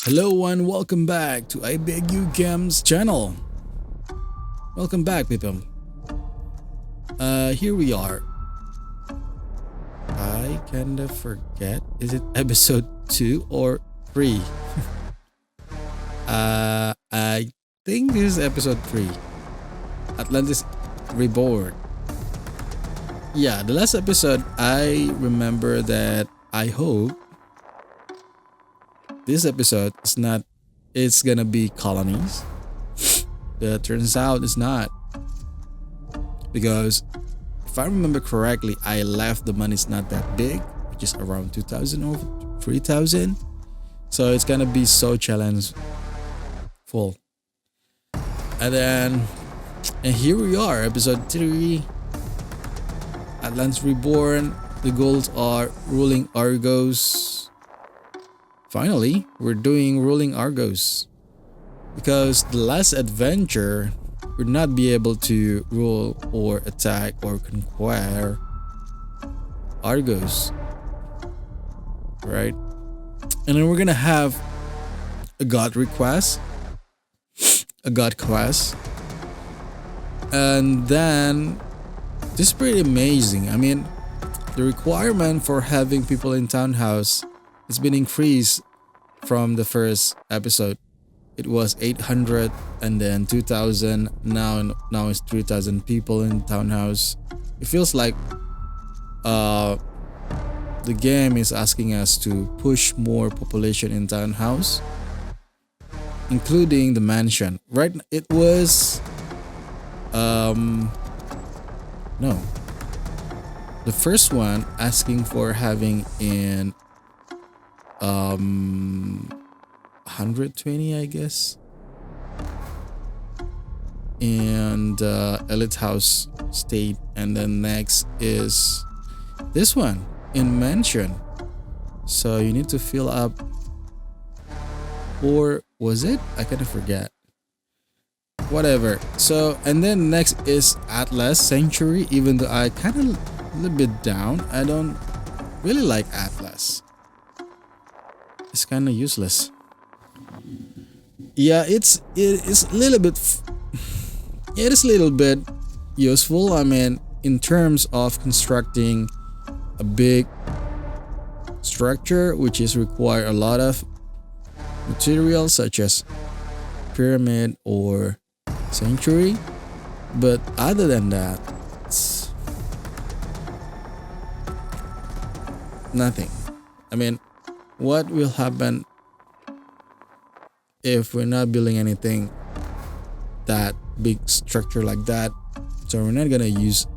Hello and welcome back to I Beg You Games channel. Welcome back, people. Here we are. I kinda forget. Is it episode 2 or 3? I think this is episode 3. Atlantis Reborn. Yeah, the last episode I remember that I hope this episode is not, it's gonna be colonies. But turns out it's not. Because if I remember correctly, I left the money's not that big, which is around 2,000 or 3,000. So it's gonna be so challenging full. And here we are, episode 3. Atlantis Reborn. The goals are ruling Argos. Finally, we're doing ruling Argos. Because the last adventure would not be able to rule or attack or conquer Argos. Right? And then we're gonna have a god request. A god quest. And then this is pretty amazing. I mean, the requirement for having people in townhouse has been increased from the first episode. It was 800 and then 2,000. Now it's 3,000 people in townhouse. It feels like the game is asking us to push more population in townhouse, including the mansion. Right? It was no. The first one asking for having in 120, I guess, and elite house state, and then next is this one in mansion. So you need to fill up, or was it? I kind of forget. Whatever. So and then next is Atlas Sanctuary. Even though I kind of a little bit down, I don't really like Atlas. It's kind of useless. Yeah, it is a little bit. It is a little bit useful. I mean, in terms of constructing a big structure, which is require a lot of materials such as pyramid or sanctuary. But other than that, it's nothing. I mean, what will happen if we're not building anything that big structure like that? So we're not gonna use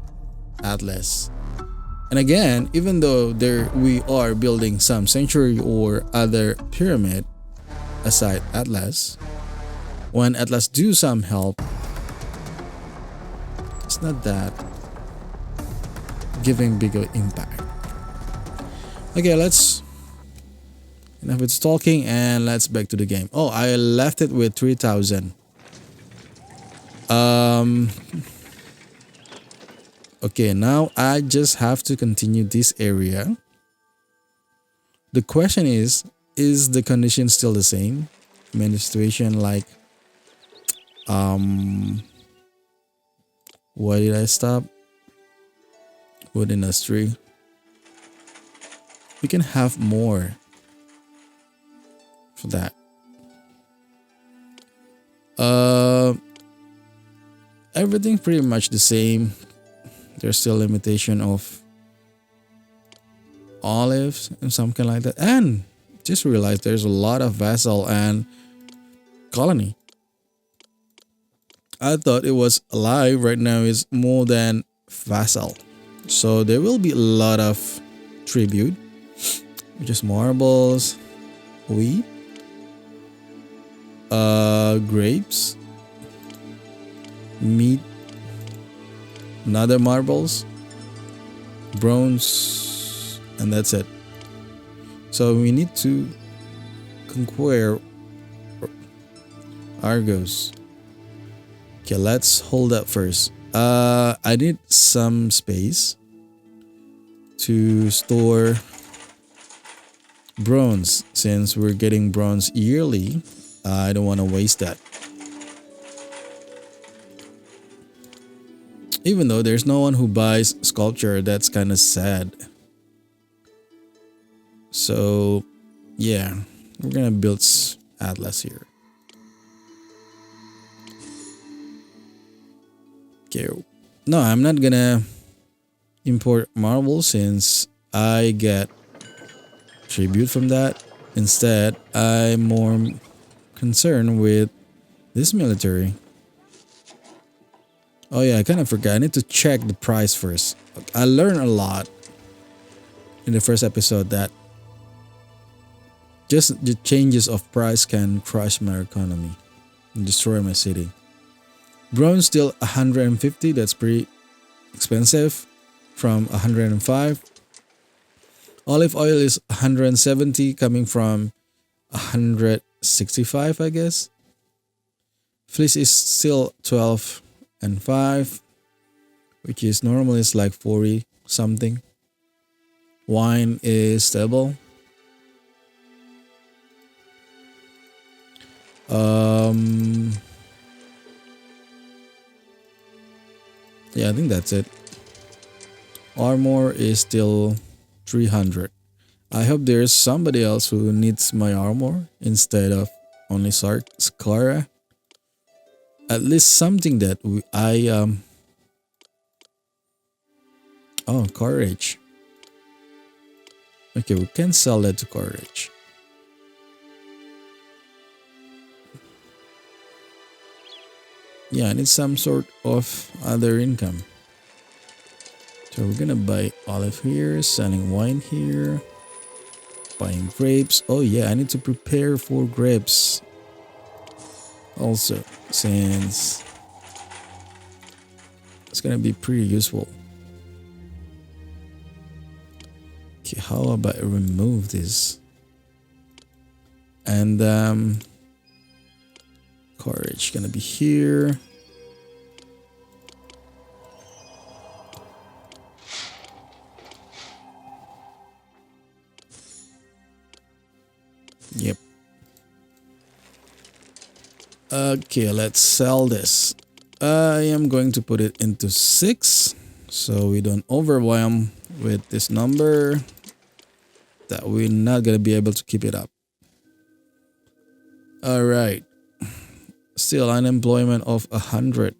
Atlas. And again, even though we are building some sanctuary or other pyramid aside Atlas, when Atlas do some help, it's not that giving bigger impact. Okay, enough with talking and let's back to the game. Oh, I left it with 3,000. Okay, now I just have to continue this area. The question is the condition still the same? I mean, the situation like, why did I stop? Wood industry. We can have more for that. Everything pretty much the same. There's still limitation of olives and something like that. And just realized there's a lot of vassal and colony. I thought it was alive. Right now it's more than vassal. So there will be a lot of tribute, which is marbles, wheat, grapes, meat, another marbles, bronze, and that's it. So we need to conquer Argos. Okay, let's hold up first. I need some space to store bronze. Since we're getting bronze yearly, I don't want to waste that. Even though there's no one who buys sculpture, that's kind of sad. So, yeah, we're gonna build Atlas here. Okay, no, I'm not gonna import marble since I get tribute from that. Instead, I'm more concerned with this military. Oh yeah, I kind of forgot. I need to check the price first. I learned a lot in the first episode that just the changes of price can crush my economy and destroy my city. Bronze still 150. That's pretty expensive from 105. Olive oil is 170 coming from 165, I guess. Fleece is still 12 and 5, which is normally is like 40 something. Wine is stable. Yeah, I think that's it. Armor is still 300. I hope there's somebody else who needs my armor instead of only Skara. At least something that oh, courage. Okay, we can sell that to courage. Yeah, I need some sort of other income. So we're gonna buy olive here, selling wine here, buying grapes. Oh yeah, I need to prepare for grapes also, since it's gonna be pretty useful. Okay, how about I remove this? And courage gonna be here. Yep. Okay, let's sell this. I am going to put it into 6 so we don't overwhelm with this number that we're not gonna be able to keep it up. All right. Still unemployment of 100.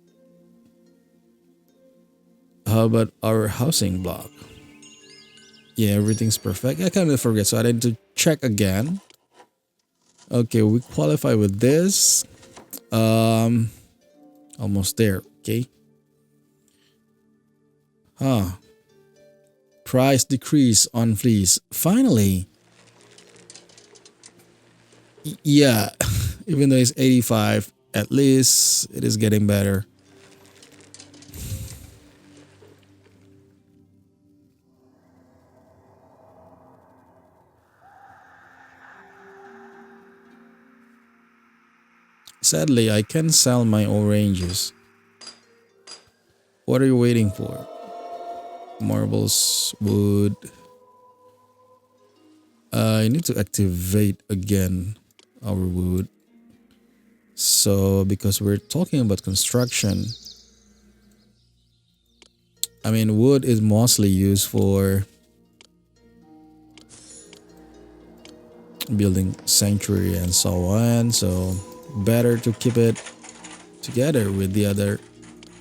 How about our housing block? Yeah, everything's perfect. I kind of forget, so I need to check again. Okay, we qualify with this. Almost there. Okay. Price decrease on fleece. Finally. Yeah, even though it's 85, at least it is getting better. Sadly, I can't sell my oranges. What are you waiting for? Marbles, wood. I need to activate again our wood. So, because we're talking about construction, I mean, wood is mostly used for building sanctuary and so on. So, better to keep it together with the other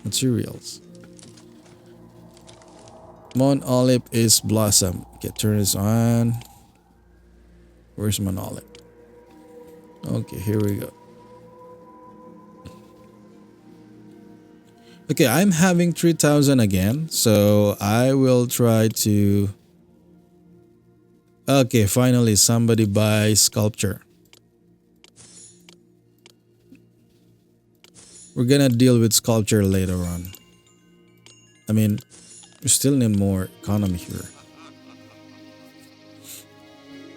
materials. Mount Olive is blossom. Okay, turn this on. Where's Mount Olive? Okay, here we go. Okay, I'm having 3,000 again, so I will try to... Okay, finally somebody buys sculpture. We're gonna deal with sculpture later on. I mean, we still need more economy here.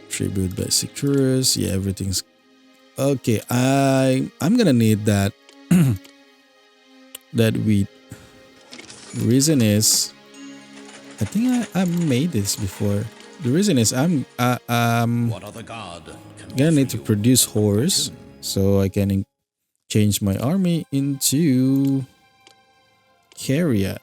Tribute by secures. Yeah, everything's okay. I'm gonna need that that wheat. Reason is, I think I made this before. The reason is What other god can gonna offer need to you produce a horse question? so I can change my army into chariot.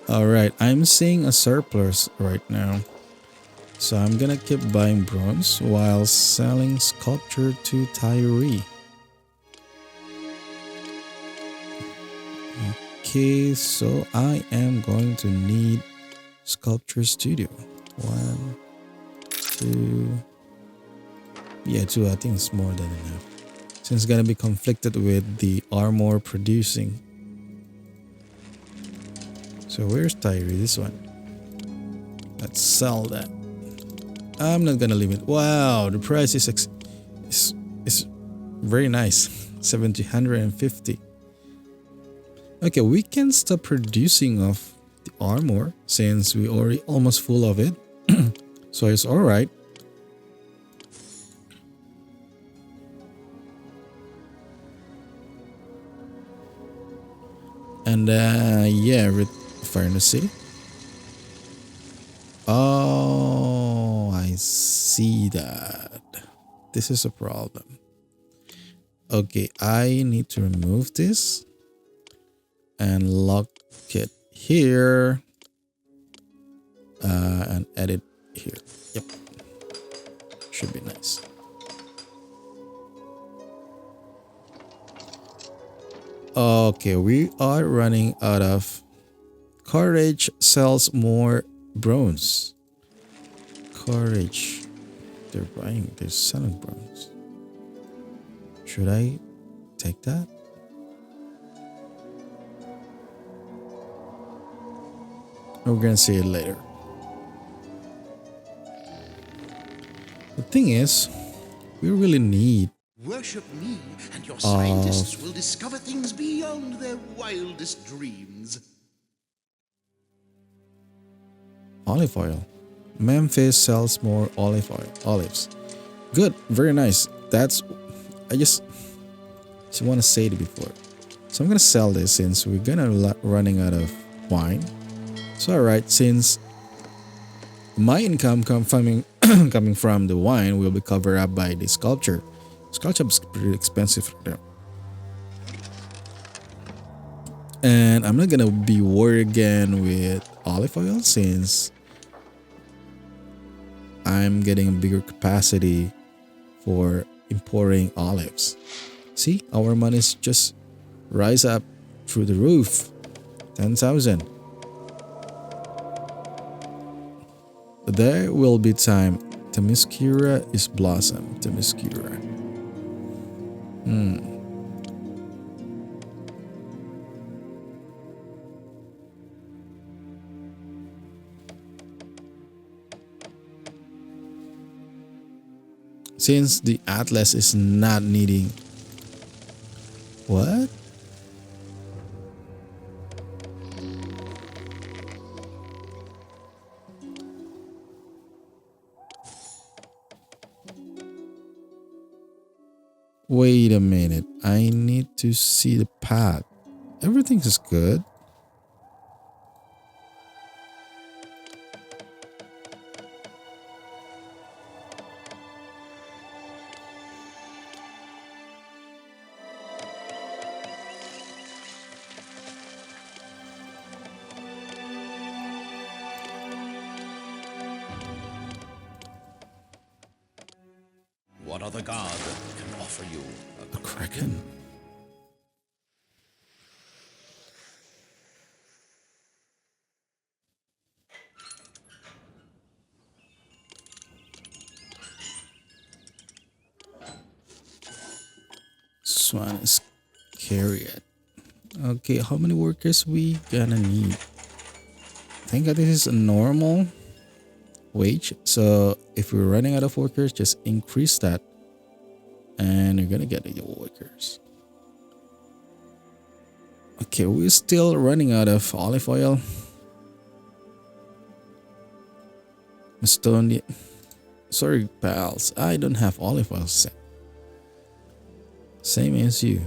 Alright, I'm seeing a surplus right now. So I'm gonna keep buying bronze while selling sculpture to Tyree. Okay, so I am going to need sculpture studio. 1, 2. Yeah, 2. I think it's more than enough. Since it's gonna be conflicted with the armor producing. So where's Tyree? This one. Let's sell that. I'm not gonna leave it. Wow, the price is very nice. 750. Okay, we can stop producing of the armor since we already almost full of it. So it's alright. And yeah, fire in the city. Oh, I see that. This is a problem. Okay, I need to remove this and lock it here and edit here. Yep, should be nice. Okay, we are running out of courage. Sells more bronze. Courage, they're selling bronze. Should I take that? We're gonna see it later. The thing is, we really need Worship me, and your scientists will discover things beyond their wildest dreams. olive oil. Memphis sells more olives. Good, very nice. I just want to say it before. So I'm gonna sell this since we're gonna running out of wine. So alright, since my income coming from the wine will be covered up by the sculpture. Sculpture is pretty expensive right now. And I'm not gonna be worried again with olive oil since I'm getting a bigger capacity for importing olives. See, our money's just rise up through the roof. 10,000. There will be time. Themyscira is blossom. Themyscira. Since the Atlas is not needing... What? Wait a minute. I need to see the path. Everything is good. What other god can offer you A kraken. Swan is chariot. Okay, how many workers we gonna need? I think that this is a normal wage. So if we're running out of workers, just increase that. And you're gonna get your workers. Okay, we're still running out of olive oil. Estonia. Sorry, pals. I don't have olive oil. Same as you.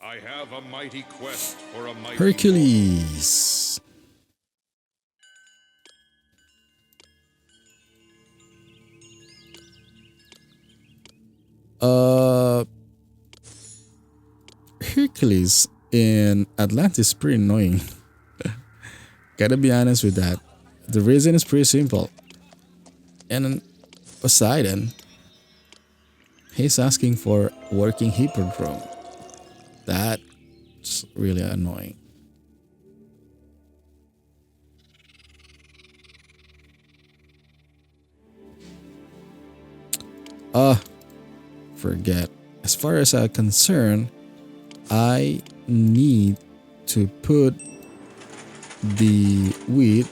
I have a mighty quest for a mighty Hercules. Hercules in Atlantis is pretty annoying. Gotta be honest with that. The reason is pretty simple. And Poseidon, he's asking for working hippodrome. That's really annoying. Forget. As far as I'm concerned, I need to put the wheat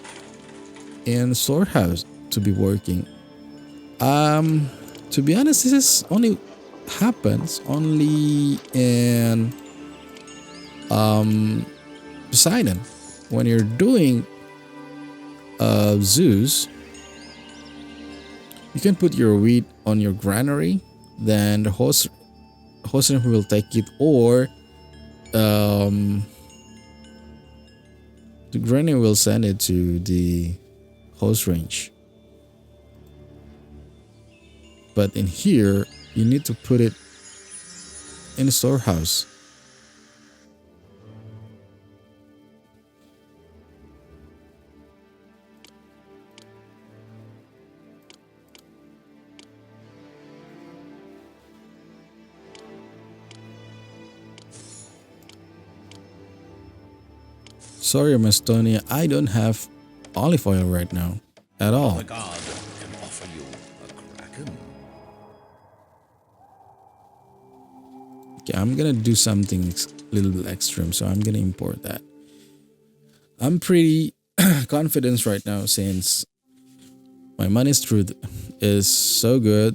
in storehouse to be working. To be honest, this is only happens only in Poseidon. When you're doing Zeus, you can put your wheat on your granary, then the host will take it, or the granary will send it to the host range. But in here, you need to put it in the storehouse. Sorry, Miss Tony, I don't have olive oil right now at all. The god can offer you a kraken. Okay, I'm gonna do something a little bit extreme, so I'm gonna import that. I'm pretty confident right now since my money's truth is so good.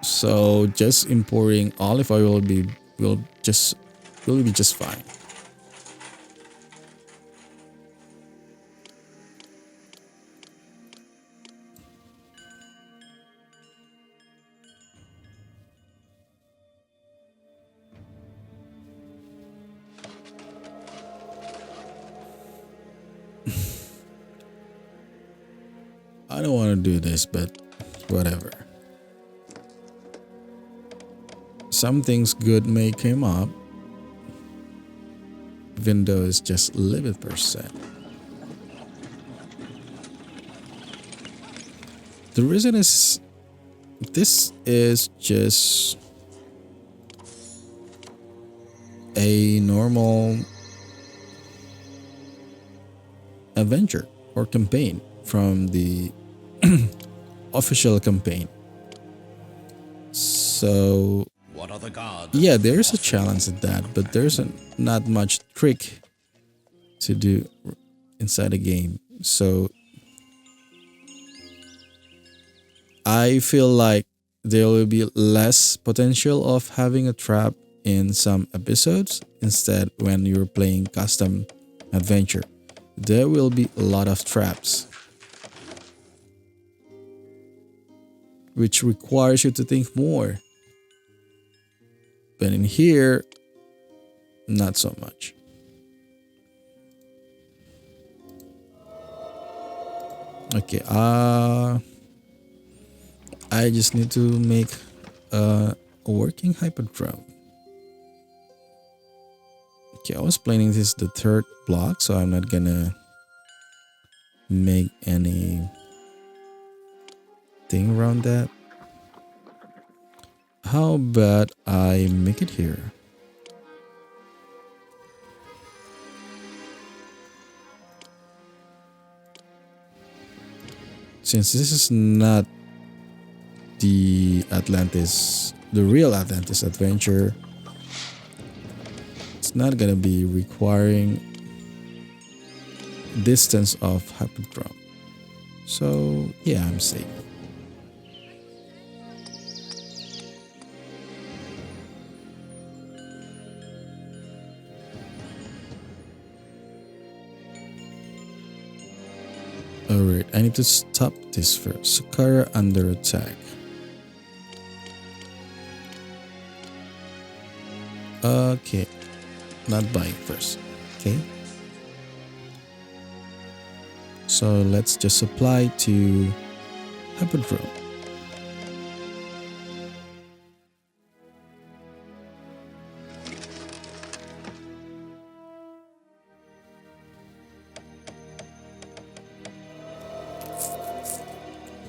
So just importing olive oil will be just fine. I don't want to do this, but whatever. Some things good may come up, even though it's just 11%. The reason is this is just a normal adventure or campaign from the official campaign. So What are the gods? yeah, there's a challenge at that, but there's not much trick to do inside the game. So I feel like there will be less potential of having a trap in some episodes. Instead, when you're playing custom adventure, there will be a lot of traps, which requires you to think more. But in here, not so much. Okay, I just need to make a working hyperdrome. Okay, I was planning this is the third block, so I'm not gonna make any thing around that. How about I make it here? Since this is not the Atlantis, the real Atlantis adventure, It's not gonna be requiring distance of hyperdrome. So yeah, I'm safe. Alright, I need to stop this first. Sakara under attack. Okay, not buying first. Okay. So let's just apply to Hyperdrome.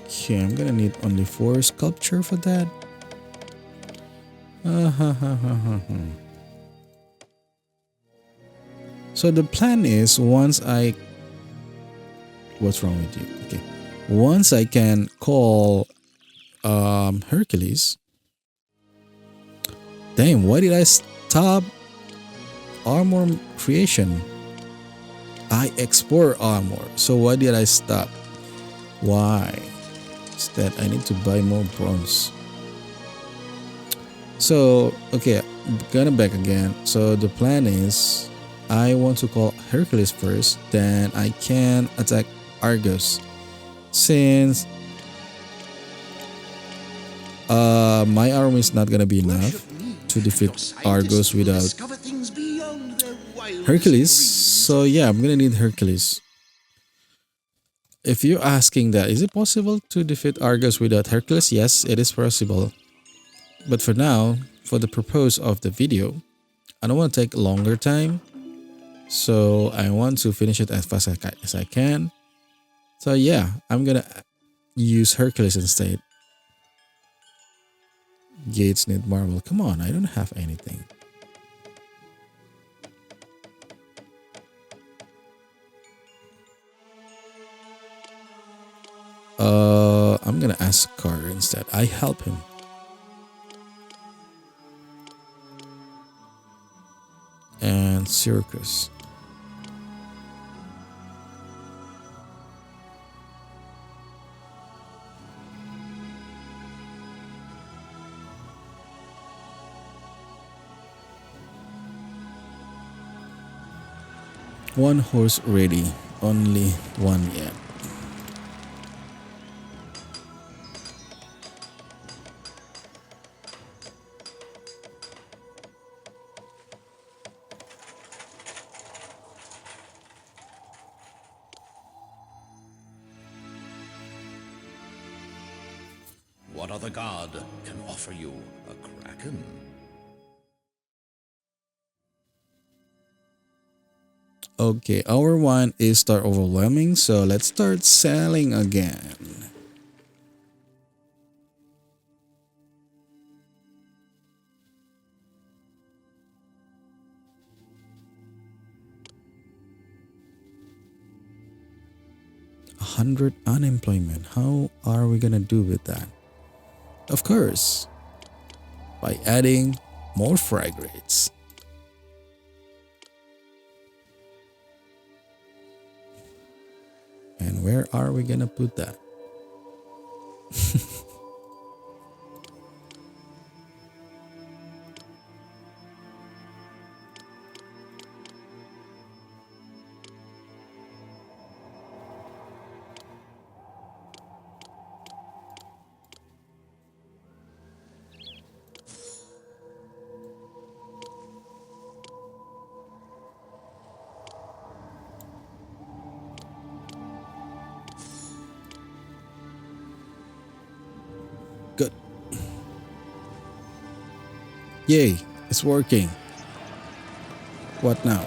Okay, I'm gonna need only 4 sculpture for that. So the plan is once I... What's wrong with you? Okay. Once I can call Hercules. Damn, why did I stop armor creation? I export armor. So why did I stop? Why? Instead, I need to buy more bronze. So, okay, gonna back again. So the plan is I want to call Hercules first, then I can attack Argos. Since my army is not gonna be enough to defeat Argos without Hercules. So yeah, I'm gonna need Hercules. If you're asking that, is it possible to defeat Argos without Hercules? Yes, it is possible. But for now, for the purpose of the video, I don't want to take longer time. So I want to finish it as fast as I can. So yeah, I'm gonna use Hercules instead. Gates need marble. Come on, I don't have anything. I'm gonna ask Carter instead. I help him. And Circus. One horse ready, only one yet. What other god can offer you a kraken? Okay, our wine is start overwhelming, so let's start selling again. $100 unemployment. How are we gonna do with that? Of course, by adding more fragrances. And where are we gonna put that? Good. Yay, it's working. What now?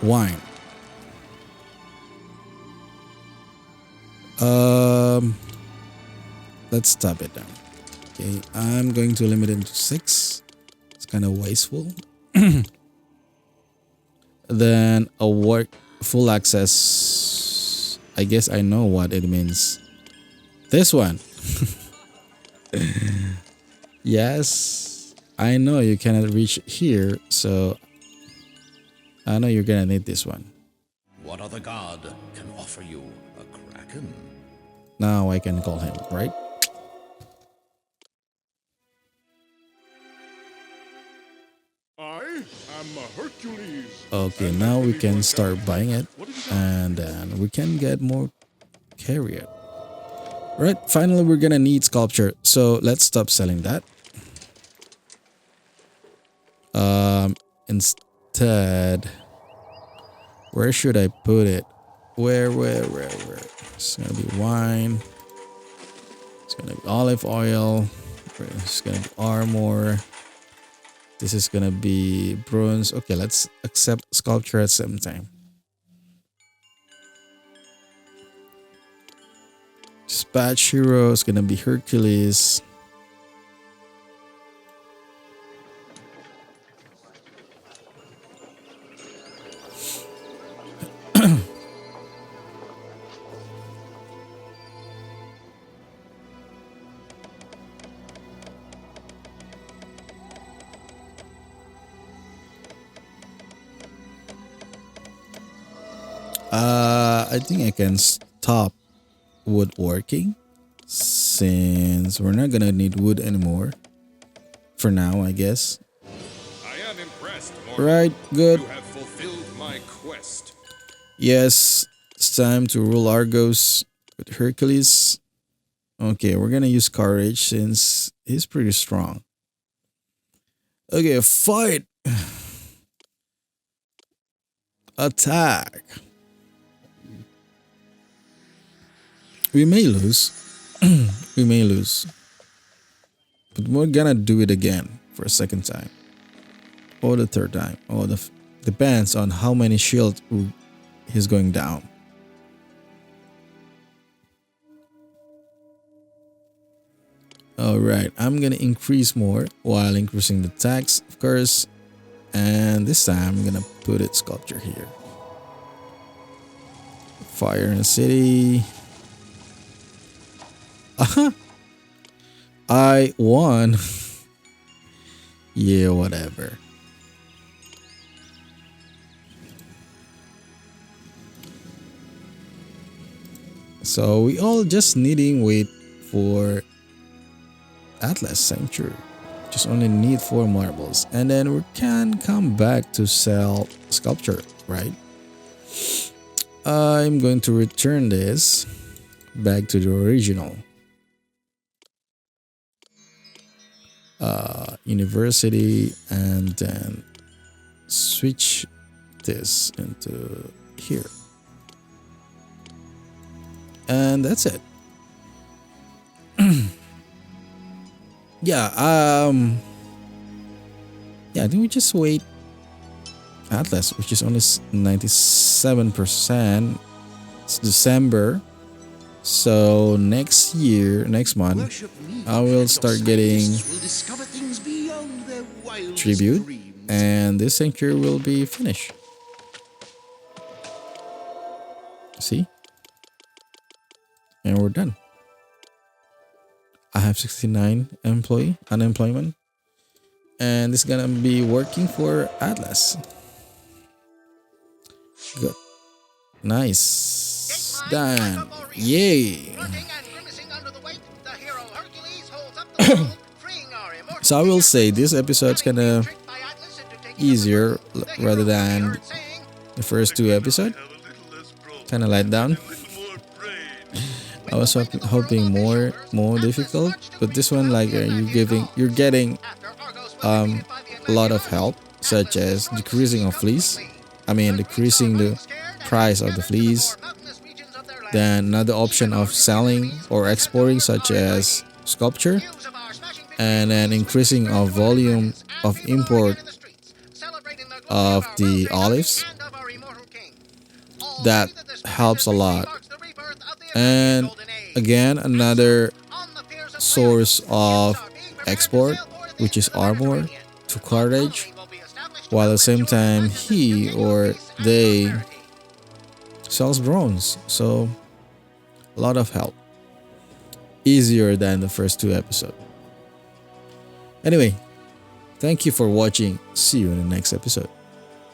Wine. Let's stop it down. Okay, I'm going to limit it to 6. It's kind of wasteful. Then a work full access. I guess I know what it means. This one. Yes, I know you cannot reach here, so I know you're gonna need this one. What other god can offer you a kraken? Now I can call him, right? I am Hercules. Okay, and now we Hercules can went start down. buying it, What have you got? and then we can get more carrier. Right, finally we're gonna need sculpture, so let's stop selling that. Instead, where should I put it? Where? It's gonna be wine. It's gonna be olive oil. It's gonna be armor. This is gonna be bronze. Okay, let's accept sculpture at the same time. Dispatch hero is gonna be Hercules. I think I can stop woodworking since we're not gonna need wood anymore for now, I guess. I am impressed, Mortal. Right, good. You have fulfilled my quest. Yes, it's time to rule Argos with Hercules. Okay, we're gonna use courage since he's pretty strong. Okay, fight. Attack. We may lose. We may lose. But we're gonna do it again for a second time. Or the third time. Or depends on how many shields he's going down. Alright, I'm gonna increase more while increasing the tax, of course. And this time I'm gonna put it sculpture here. Fire in the city. I won. Yeah, whatever. So we all just needing wait for Atlas Sanctuary. Just only need 4 marbles, and then we can come back to sell sculpture, right? I'm going to return this back to the original. University, and then switch this into here. And that's it. Yeah, I think we just wait Atlas, which is only 97%. It's December. So next month, Worship me, I will and start your getting scientists will discover things beyond their wildest tribute, dreams. and this sanctuary will be finished. See? And we're done. I have 69 unemployment, and this is gonna be working for Atlas. Good. Nice. Done. Yay. So I will say this episode's kinda easier rather than the first 2 episodes. Kinda light down. I was hoping more difficult, but this one, like, you're getting a lot of help, such as decreasing of fleas. Decreasing the price of the fleas. Then another option of selling or exporting, such as sculpture, and then increasing of volume of import of the olives. That helps a lot. And again, another source of export, which is armor to Carthage, while at the same time he or they sells drones. So a lot of help. Easier than the first 2 episodes. Anyway, thank you for watching. See you in the next episode.